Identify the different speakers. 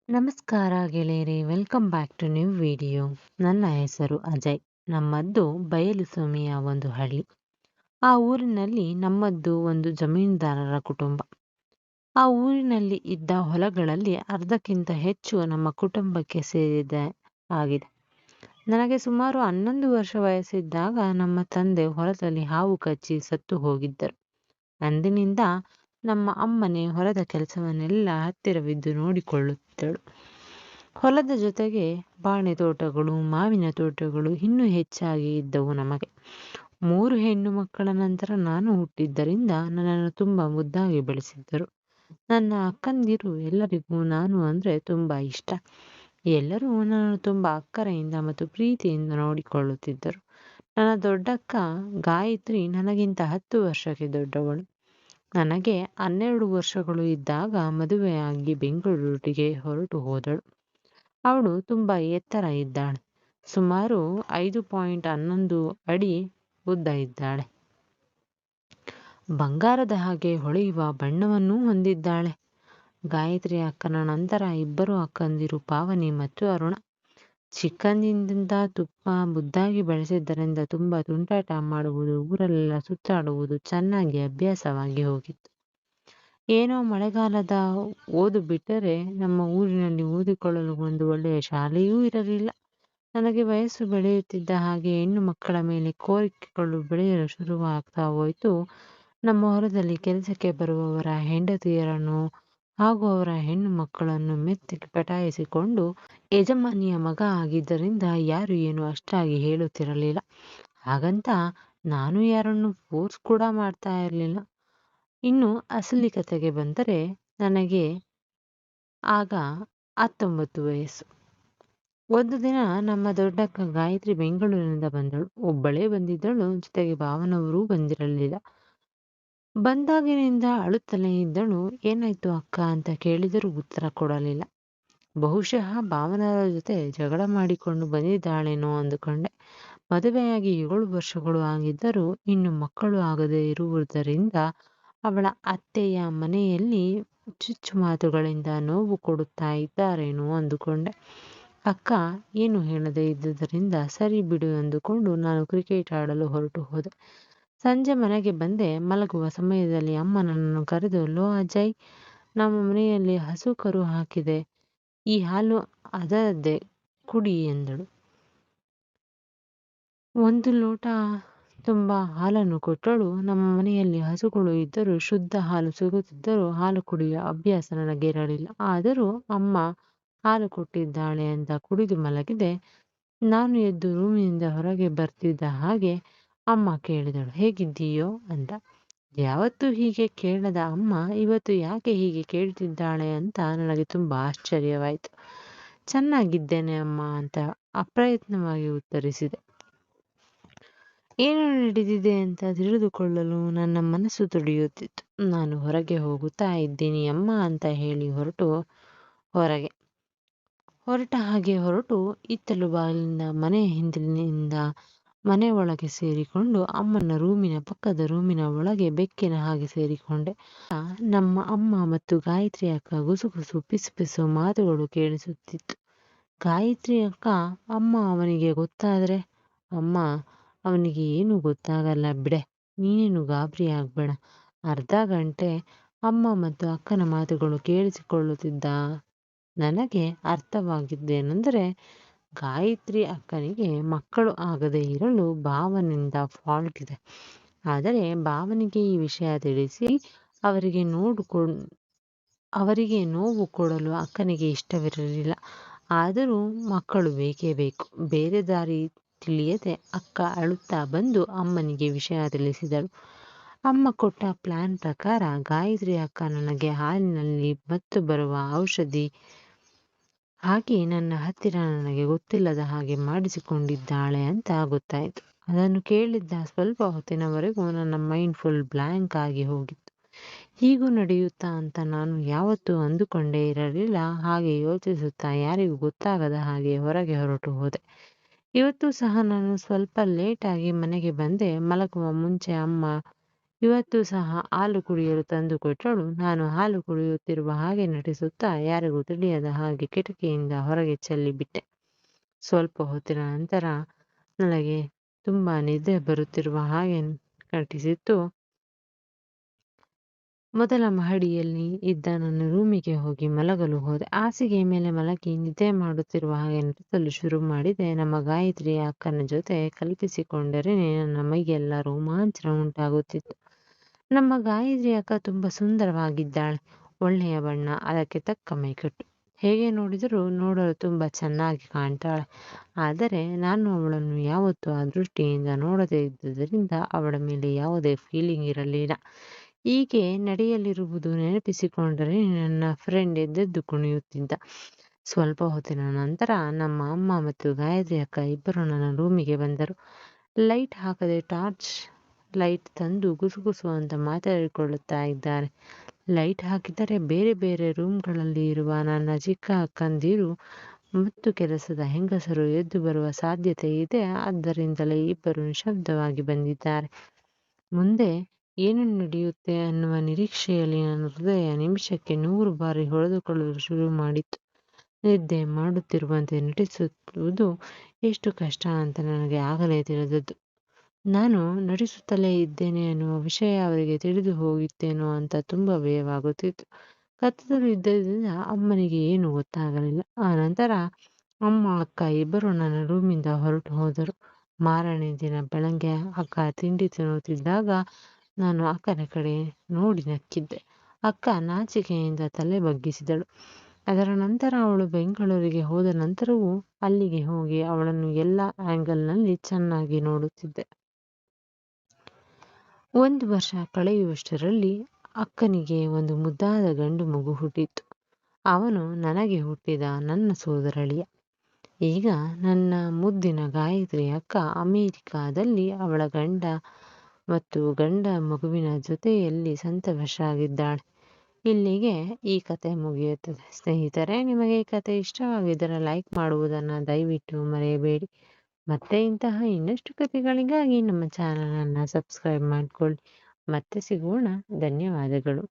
Speaker 1: ನಮಸ್ಕಾರ ಗೆಳೆಯರೇ, welcome back to new video. ನನ್ನ ಹೆಸರು ಅಜಯ್. ನಮ್ಮದ್ದು ಬಯಲು ಸೀಮೆಯ ಒಂದು ಹಳ್ಳಿ. ಆ ಊರಿನಲ್ಲಿ ನಮ್ಮದ್ದು ಒಂದು ಜಮೀನ್ದಾರರ ಕುಟುಂಬ. ಆ ಊರಿನಲ್ಲಿ ಇದ್ದ ಹೊಲಗಳಲ್ಲಿ ಅರ್ಧಕ್ಕಿಂತ ಹೆಚ್ಚು ನಮ್ಮ ಕುಟುಂಬಕ್ಕೆ ಸೇರಿದ ಆಗಿದೆ. ನನಗೆ ಸುಮಾರು 11 ವರ್ಷ ವಯಸ್ಸಿದ್ದಾಗ ನಮ್ಮ ತಂದೆ ಹೊಲದಲ್ಲಿ ಹಾವು ಕಚ್ಚಿ ಸತ್ತು ಹೋಗಿದ್ದರು. ಅಂದಿನಿಂದ ನಮ್ಮ ಅಮ್ಮನೇ ಹೊಲದ ಕೆಲಸವನ್ನೆಲ್ಲ ಹತ್ತಿರವಿದ್ದು ನೋಡಿಕೊಳ್ಳುತ್ತಿದ್ದಳು. ಹೊಲದ ಜೊತೆಗೆ ಬಾಳೆ ತೋಟಗಳು, ಮಾವಿನ ತೋಟಗಳು ಇನ್ನೂ ಹೆಚ್ಚಾಗಿ ಇದ್ದವು ನಮಗೆ. 3 ಹೆಣ್ಣು ಮಕ್ಕಳ ನಂತರ ನಾನು ಹುಟ್ಟಿದ್ದರಿಂದ ನನ್ನನ್ನು ತುಂಬ ಮುದ್ದಾಗಿ ಬೆಳೆಸಿದ್ದರು. ನನ್ನ ಅಕ್ಕಂದಿರು ಎಲ್ಲರಿಗೂ ನಾನು ಅಂದರೆ ತುಂಬ ಇಷ್ಟ. ಎಲ್ಲರೂ ನನ್ನನ್ನು ತುಂಬ ಅಕ್ಕರೆಯಿಂದ ಮತ್ತು ಪ್ರೀತಿಯಿಂದ ನೋಡಿಕೊಳ್ಳುತ್ತಿದ್ದರು. ನನ್ನ ದೊಡ್ಡಕ್ಕ ಗಾಯತ್ರಿ ನನಗಿಂತ 10 ವರ್ಷಕ್ಕೆ ದೊಡ್ಡವಳು. ನನಗೆ 12 ವರ್ಷಗಳು ಇದ್ದಾಗ ಮದುವೆಯಾಗಿ ಬೆಂಗಳೂರಿಗೆ ಹೊರಟು ಹೋದಳು. ಅವಳು ತುಂಬ ಎತ್ತರ ಇದ್ದಾಳೆ. ಸುಮಾರು 5.11 ಅಡಿ ಉದ್ದ ಇದ್ದಾಳೆ. ಬಂಗಾರದ ಹಾಗೆ ಹೊಳೆಯುವ ಬಣ್ಣವನ್ನೂ ಹೊಂದಿದ್ದಾಳೆ. ಗಾಯತ್ರಿ ಅಕ್ಕನ ನಂತರ ಇಬ್ಬರು ಅಕ್ಕಂದಿರು ಪಾವನಿ ಮತ್ತು ಅರುಣ. ಚಿಕ್ಕಂದಿನಿಂದ ತುಪ್ಪ ಮುದ್ದಾಗಿ ಬೆಳೆಸಿದ್ದರಿಂದ ತುಂಬ ತುಂಟಾಟ ಮಾಡುವುದು, ಊರಲ್ಲೆಲ್ಲ ಸುತ್ತಾಡುವುದು ಚೆನ್ನಾಗಿ ಅಭ್ಯಾಸವಾಗಿ ಹೋಗಿತ್ತು. ಏನೋ ಮಳೆಗಾಲದ ಓದು ಬಿಟ್ಟರೆ ನಮ್ಮ ಊರಿನಲ್ಲಿ ಓದಿಕೊಳ್ಳಲು ಒಂದು ಒಳ್ಳೆಯ ಶಾಲೆಯೂ ಇರಲಿಲ್ಲ. ನನಗೆ ವಯಸ್ಸು ಬೆಳೆಯುತ್ತಿದ್ದ ಹಾಗೆ ಹೆಣ್ಣು ಮಕ್ಕಳ ಮೇಲೆ ಕೋರಿಕೆಗಳು ಬೆಳೆಯಲು ಶುರುವಾಗ್ತಾ ಹೋಯಿತು. ನಮ್ಮ ಹೊಲದಲ್ಲಿ ಕೆಲಸಕ್ಕೆ ಬರುವವರ ಹೆಂಡತಿಯರನ್ನು ಹಾಗೂ ಅವರ ಹೆಣ್ಣು ಮಕ್ಕಳನ್ನು ಮೆತ್ತಿಗೆ ಪಟಾಯಿಸಿಕೊಂಡು, ಯಜಮಾನಿಯ ಮಗ ಆಗಿದ್ದರಿಂದ ಯಾರು ಏನು ಅಷ್ಟಾಗಿ ಹೇಳುತ್ತಿರಲಿಲ್ಲ. ಹಾಗಂತ ನಾನು ಯಾರನ್ನು ಫೋರ್ಸ್ ಕೂಡ ಮಾಡ್ತಾ ಇರಲಿಲ್ಲ. ಇನ್ನು ಅಸಲಿ ಕತೆಗೆ ಬಂದರೆ, ನನಗೆ ಆಗ 19 ವಯಸ್ಸು. ಒಂದು ದಿನ ನಮ್ಮ ದೊಡ್ಡಕ್ಕ ಗಾಯತ್ರಿ ಬೆಂಗಳೂರಿನಿಂದ ಬಂದಳು. ಒಬ್ಬಳೇ ಬಂದಿದ್ದಳು, ಜೊತೆಗೆ ಭಾವನವರೂ ಬಂದಿರಲಿಲ್ಲ. ಬಂದಾಗಿನಿಂದ ಅಳುತ್ತಲೇ ಇದ್ದಳು. ಏನಾಯ್ತು ಅಕ್ಕ ಅಂತ ಕೇಳಿದರೂ ಉತ್ತರ ಕೊಡಲಿಲ್ಲ. ಬಹುಶಃ ಭಾವನರ ಜೊತೆ ಜಗಳ ಮಾಡಿಕೊಂಡು ಬಂದಿದ್ದಾಳೇನೋ ಅಂದುಕೊಂಡೆ. ಮದುವೆಯಾಗಿ 7 ವರ್ಷಗಳು ಆಗಿದ್ದರೂ ಇನ್ನು ಮಕ್ಕಳು ಆಗದೇ ಇರುವುದರಿಂದ ಅವಳ ಅತ್ತೆಯ ಮನೆಯಲ್ಲಿ ಚುಚ್ಚು ಮಾತುಗಳಿಂದ ನೋವು ಕೊಡುತ್ತಾ ಇದ್ದಾರೇನೋ ಅಂದುಕೊಂಡೆ. ಅಕ್ಕ ಏನು ಹೇಳದೇ ಇದ್ದುದರಿಂದ ಸರಿ ಬಿಡು ಎಂದುಕೊಂಡು ನಾನು ಕ್ರಿಕೆಟ್ ಆಡಲು ಹೊರಟು ಹೋದೆ. ಸಂಜೆ ಮನೆಗೆ ಬಂದೆ. ಮಲಗುವ ಸಮಯದಲ್ಲಿ ಅಮ್ಮ ನನ್ನನ್ನು ಕರೆದು, ಲೋ ಅಜಯ್, ನಮ್ಮ ಮನೆಯಲ್ಲಿ ಹಸು ಕರು ಹಾಕಿದೆ, ಈ ಹಾಲು ಅದರದ್ದೇ, ಕುಡಿ ಎಂದಳು. 1 ಲೋಟ ತುಂಬ ಹಾಲನ್ನು ಕೊಟ್ಟಳು. ನಮ್ಮ ಮನೆಯಲ್ಲಿ ಹಸುಗಳು ಇದ್ದರೂ ಶುದ್ಧ ಹಾಲು ಸಿಗುತ್ತಿದ್ದರೂ ಹಾಲು ಕುಡಿಯುವ ಅಭ್ಯಾಸ ನನಗಿರಲಿಲ್ಲ. ಆದರೂ ಅಮ್ಮ ಹಾಲು ಕೊಟ್ಟಿದ್ದಾಳೆ ಅಂತ ಕುಡಿದು ಮಲಗಿದೆ. ನಾನು ಎದ್ದು ರೂಮಿನಿಂದ ಹೊರಗೆ ಬರ್ತಿದ್ದ ಹಾಗೆ ಅಮ್ಮ ಕೇಳಿದಳು, ಹೇಗಿದ್ದೀಯೋ ಅಂತ. ಯಾವತ್ತೂ ಹೀಗೆ ಕೇಳದ ಅಮ್ಮ ಇವತ್ತು ಯಾಕೆ ಹೀಗೆ ಕೇಳ್ತಿದ್ದಾಳೆ ಅಂತ ನನಗೆ ತುಂಬ ಆಶ್ಚರ್ಯವಾಯಿತು. ಚೆನ್ನಾಗಿದ್ದೇನೆ ಅಮ್ಮ ಅಂತ ಅಪ್ರಯತ್ನವಾಗಿ ಉತ್ತರಿಸಿದೆ. ಏನು ನಡೆದಿದೆ ಅಂತ ತಿಳಿದುಕೊಳ್ಳಲು ನನ್ನ ಮನಸ್ಸು ತುಡಿಯುತ್ತಿತ್ತು. ನಾನು ಹೊರಗೆ ಹೋಗುತ್ತಾ ಇದ್ದೀನಿ ಅಮ್ಮ ಅಂತ ಹೇಳಿ ಹೊರಟ ಹಾಗೆ ಹೊರಟು ಹಿತ್ತಲು ಬಾಗಿಲಿಂದ ಮನೆ ಹಿಂದಿನಿಂದ ಮನೆ ಒಳಗೆ ಸೇರಿಕೊಂಡು ಅಮ್ಮನ ರೂಮಿನ ಪಕ್ಕದ ರೂಮಿನ ಒಳಗೆ ಬೆಕ್ಕಿನ ಹಾಗೆ ಸೇರಿಕೊಂಡೆ. ನಮ್ಮ ಅಮ್ಮ ಮತ್ತು ಗಾಯತ್ರಿ ಅಕ್ಕ ಗುಸುಗುಸು ಪಿಸು ಪಿಸು ಮಾತುಗಳು ಕೇಳಿಸುತ್ತಿತ್ತು. ಗಾಯತ್ರಿ ಅಕ್ಕ, ಅಮ್ಮ ಅವನಿಗೆ ಗೊತ್ತಾದ್ರೆ? ಅಮ್ಮ, ಅವನಿಗೆ ಏನು ಗೊತ್ತಾಗಲ್ಲ ಬಿಡೆ, ನೀನೇನು ಗಾಬರಿ ಆಗ್ಬೇಡ. ಅರ್ಧ ಗಂಟೆ ಅಮ್ಮ ಮತ್ತು ಅಕ್ಕನ ಮಾತುಗಳು ಕೇಳಿಸಿಕೊಳ್ಳುತ್ತಿದ್ದ ನನಗೆ ಅರ್ಥವಾಗಿದ್ದೇನೆಂದರೆ, ಗಾಯತ್ರಿ ಅಕ್ಕನಿಗೆ ಮಕ್ಕಳು ಆಗದೇ ಇರಲು ಭಾವನಿಂದ ಫಾಲ್ಟ್ ಇದೆ. ಆದರೆ ಭಾವನಿಗೆ ಈ ವಿಷಯ ತಿಳಿಸಿ ಅವರಿಗೆ ನೋವು ಕೊಡಲು ಅಕ್ಕನಿಗೆ ಇಷ್ಟವಿರಲಿಲ್ಲ. ಆದರೂ ಮಕ್ಕಳು ಬೇಕೇ ಬೇಕು. ಬೇರೆ ದಾರಿ ತಿಳಿಯದೆ ಅಕ್ಕ ಅಳುತ್ತಾ ಬಂದು ಅಮ್ಮನಿಗೆ ವಿಷಯ ತಿಳಿಸಿದಳು. ಅಮ್ಮ ಕೊಟ್ಟ ಪ್ಲಾನ್ ಪ್ರಕಾರ ಗಾಯತ್ರಿ ಅಕ್ಕ ನನಗೆ ಹಾಲಿನಲ್ಲಿ ಮತ್ತು ಬರುವ ಔಷಧಿ ಹಾಕಿ ನನ್ನ ಹತ್ತಿರ ನನಗೆ ಗೊತ್ತಿಲ್ಲದ ಹಾಗೆ ಮಾಡಿಸಿಕೊಂಡಿದ್ದಾಳೆ ಅಂತ ಗೊತ್ತಾಯಿತು. ಅದನ್ನು ಕೇಳಿದ್ದ ಸ್ವಲ್ಪ ಹೊತ್ತಿನವರೆಗೂ ನನ್ನ ಮೈಂಡ್ ಫುಲ್ ಬ್ಲ್ಯಾಂಕ್ ಆಗಿ ಹೋಗಿತ್ತು. ಹೀಗೂ ನಡೆಯುತ್ತಾ ಅಂತ ನಾನು ಯಾವತ್ತೂ ಅಂದುಕೊಂಡೇ ಇರಲಿಲ್ಲ. ಹಾಗೆ ಯೋಚಿಸುತ್ತಾ ಯಾರಿಗೂ ಗೊತ್ತಾಗದ ಹಾಗೆ ಹೊರಗೆ ಹೊರಟು ಹೋದೆ. ಇವತ್ತು ಸಹ ನಾನು ಸ್ವಲ್ಪ ಲೇಟಾಗಿ ಮನೆಗೆ ಬಂದೆ. ಮಲಗುವ ಮುಂಚೆ ಅಮ್ಮ ಇವತ್ತು ಸಹ ಹಾಲು ಕುಡಿಯಲು ತಂದು ಕೊಟ್ಟಳು. ನಾನು ಹಾಲು ಕುಡಿಯುತ್ತಿರುವ ಹಾಗೆ ನಟಿಸುತ್ತಾ ಯಾರಿಗೂ ತಿಳಿಯದ ಹಾಗೆ ಕಿಟಕಿಯಿಂದ ಹೊರಗೆ ಚೆಲ್ಲಿಬಿಟ್ಟೆ. ಸ್ವಲ್ಪ ಹೊತ್ತಿನ ನಂತರ ನನಗೆ ತುಂಬಾ ನಿದ್ದೆ ಬರುತ್ತಿರುವ ಹಾಗೆ ನಟಿಸಿತ್ತು. ಮೊದಲ ಮಹಡಿಯಲ್ಲಿ ಇದ್ದ ನನ್ನ ರೂಮಿಗೆ ಹೋಗಿ ಮಲಗಲು ಹೋದೆ. ಹಾಸಿಗೆಯ ಮೇಲೆ ಮಲಗಿ ನಿದ್ದೆ ಮಾಡುತ್ತಿರುವ ಹಾಗೆ ನಟಿಸಲು ಶುರು ಮಾಡಿದೆ. ನಮ್ಮ ಗಾಯತ್ರಿಯ ಅಕ್ಕನ ಜೊತೆ ಕಲ್ಪಿಸಿಕೊಂಡರೆ ನನ್ನ ಮೈಗೆಲ್ಲ ರೋಮಾಂಚನ ಉಂಟಾಗುತ್ತಿತ್ತು. ನಮ್ಮ ಗಾಯತ್ರಿ ಅಕ್ಕ ತುಂಬಾ ಸುಂದರವಾಗಿದ್ದಾಳೆ. ಒಳ್ಳೆಯ ಬಣ್ಣ, ಅದಕ್ಕೆ ತಕ್ಕ ಮೈಕಟ್ಟು. ಹೇಗೆ ನೋಡಿದರೂ ನೋಡಲು ತುಂಬಾ ಚೆನ್ನಾಗಿ ಕಾಣ್ತಾಳೆ. ಆದರೆ ನಾನು ಅವಳನ್ನು ಯಾವತ್ತೂ ಆ ದೃಷ್ಟಿಯಿಂದ ನೋಡದೇ ಇದ್ದುದರಿಂದ ಅವಳ ಮೇಲೆ ಯಾವುದೇ ಫೀಲಿಂಗ್ ಇರಲಿಲ್ಲ. ಹೀಗೆ ನಡೆಯಲಿರುವುದು ನೆನಪಿಸಿಕೊಂಡರೆ ನನ್ನ ಫ್ರೆಂಡ್ ಎದ್ದೆದ್ದು ಕುಣಿಯುತ್ತಿದ್ದ. ಸ್ವಲ್ಪ ಹೊತ್ತಿನ ನಂತರ ನಮ್ಮ ಅಮ್ಮ ಮತ್ತು ಗಾಯತ್ರಿ ಅಕ್ಕ ಇಬ್ಬರು ನನ್ನ ರೂಮಿಗೆ ಬಂದರು. ಲೈಟ್ ಹಾಕದೆ ಟಾರ್ಚ್ ಲೈಟ್ ತಂದು ಗುಸುಗುಸು ಅಂತ ಮಾತಾಡಿಕೊಳ್ಳುತ್ತಾ ಇದ್ದಾರೆ. ಲೈಟ್ ಹಾಕಿದರೆ ಬೇರೆ ಬೇರೆ ರೂಮ್ಗಳಲ್ಲಿ ಇರುವ ನನ್ನ ಚಿಕ್ಕ ಅಕ್ಕಂದಿರು ಮತ್ತು ಕೆಲಸದ ಹೆಂಗಸರು ಎದ್ದು ಬರುವ ಸಾಧ್ಯತೆ ಇದೆ. ಆದ್ದರಿಂದಲೇ ಇಬ್ಬರು ನಿಶಬ್ದವಾಗಿ ಬಂದಿದ್ದಾರೆ. ಮುಂದೆ ಏನು ನಡೆಯುತ್ತೆ ಅನ್ನುವ ನಿರೀಕ್ಷೆಯಲ್ಲಿ ನನ್ನ ಹೃದಯ ನಿಮಿಷಕ್ಕೆ 100 ಬಾರಿ ಹೊಡೆದುಕೊಳ್ಳಲು ಶುರು ಮಾಡಿತ್ತು. ನಿದ್ದೆ ಮಾಡುತ್ತಿರುವಂತೆ ನಟಿಸುವುದು ಎಷ್ಟು ಕಷ್ಟ ಅಂತ ನನಗೆ ಆಗಲೇ ತಿಳಿದದ್ದು. ನಾನು ನಟಿಸುತ್ತಲೇ ಇದ್ದೇನೆ ಅನ್ನುವ ವಿಷಯ ಅವರಿಗೆ ತಿಳಿದು ಹೋಗಿತ್ತೇನೋ ಅಂತ ತುಂಬ ಭಯವಾಗುತ್ತಿತ್ತು. ಕತ್ತಲು ಇದ್ದರಿಂದ ಅಮ್ಮನಿಗೆ ಏನೂ ಗೊತ್ತಾಗಲಿಲ್ಲ. ಆ ನಂತರ ಅಮ್ಮ ಅಕ್ಕ ಇಬ್ಬರು ನನ್ನ ರೂಮಿಂದ ಹೊರಟು ಹೋದರು. ಮಾರನೇ ದಿನ ಬೆಳಗ್ಗೆ ಅಕ್ಕ ತಿಂಡಿ ತಿನ್ನುತ್ತಿದ್ದಾಗ ನಾನು ಅಕ್ಕನ ಕಡೆ ನೋಡಿ ನಕ್ಕಿದ್ದೆ. ಅಕ್ಕ ನಾಚಿಕೆಯಿಂದ ತಲೆ ಬಗ್ಗಿಸಿದಳು. ಅದರ ನಂತರ ಅವಳು ಬೆಂಗಳೂರಿಗೆ ಹೋದ ನಂತರವೂ ಅಲ್ಲಿಗೆ ಹೋಗಿ ಅವಳನ್ನು ಎಲ್ಲ ಆ್ಯಂಗಲ್ನಲ್ಲಿ ಚೆನ್ನಾಗಿ ನೋಡುತ್ತಿದ್ದೆ. 1 ವರ್ಷ ಕಳೆಯುವಷ್ಟರಲ್ಲಿ ಅಕ್ಕನಿಗೆ ಒಂದು ಮುದ್ದಾದ ಗಂಡು ಮಗು ಹುಟ್ಟಿತ್ತು. ಅವನು ನನಗೆ ಹುಟ್ಟಿದ ನನ್ನ ಸೋದರಳಿಯ. ಈಗ ನನ್ನ ಮುದ್ದಿನ ಗಾಯತ್ರಿ ಅಕ್ಕ ಅಮೆರಿಕಾದಲ್ಲಿ ಅವಳ ಗಂಡ ಮತ್ತು ಗಂಡ ಮಗುವಿನ ಜೊತೆಯಲ್ಲಿ ಸಂತೋಷವಾಗಿದ್ದಾಳೆ. ಇಲ್ಲಿಗೆ ಈ ಕತೆ ಮುಗಿಯುತ್ತದೆ. ಸ್ನೇಹಿತರೆ, ನಿಮಗೆ ಈ ಕತೆ ಇಷ್ಟವಾಗಿದ್ದರೆ ಲೈಕ್ ಮಾಡುವುದನ್ನು ದಯವಿಟ್ಟು ಮರೆಯಬೇಡಿ. ಮತ್ತೆ ಇಂತಹ ಇನ್ನಷ್ಟು ಕತೆಗಳಿಗಾಗಿ ನಮ್ಮ ಚಾನಲನ್ನು ಸಬ್ಸ್ಕ್ರೈಬ್ ಮಾಡಿಕೊಳ್ಳಿ. ಮತ್ತೆ ಸಿಗೋಣ. ಧನ್ಯವಾದಗಳು.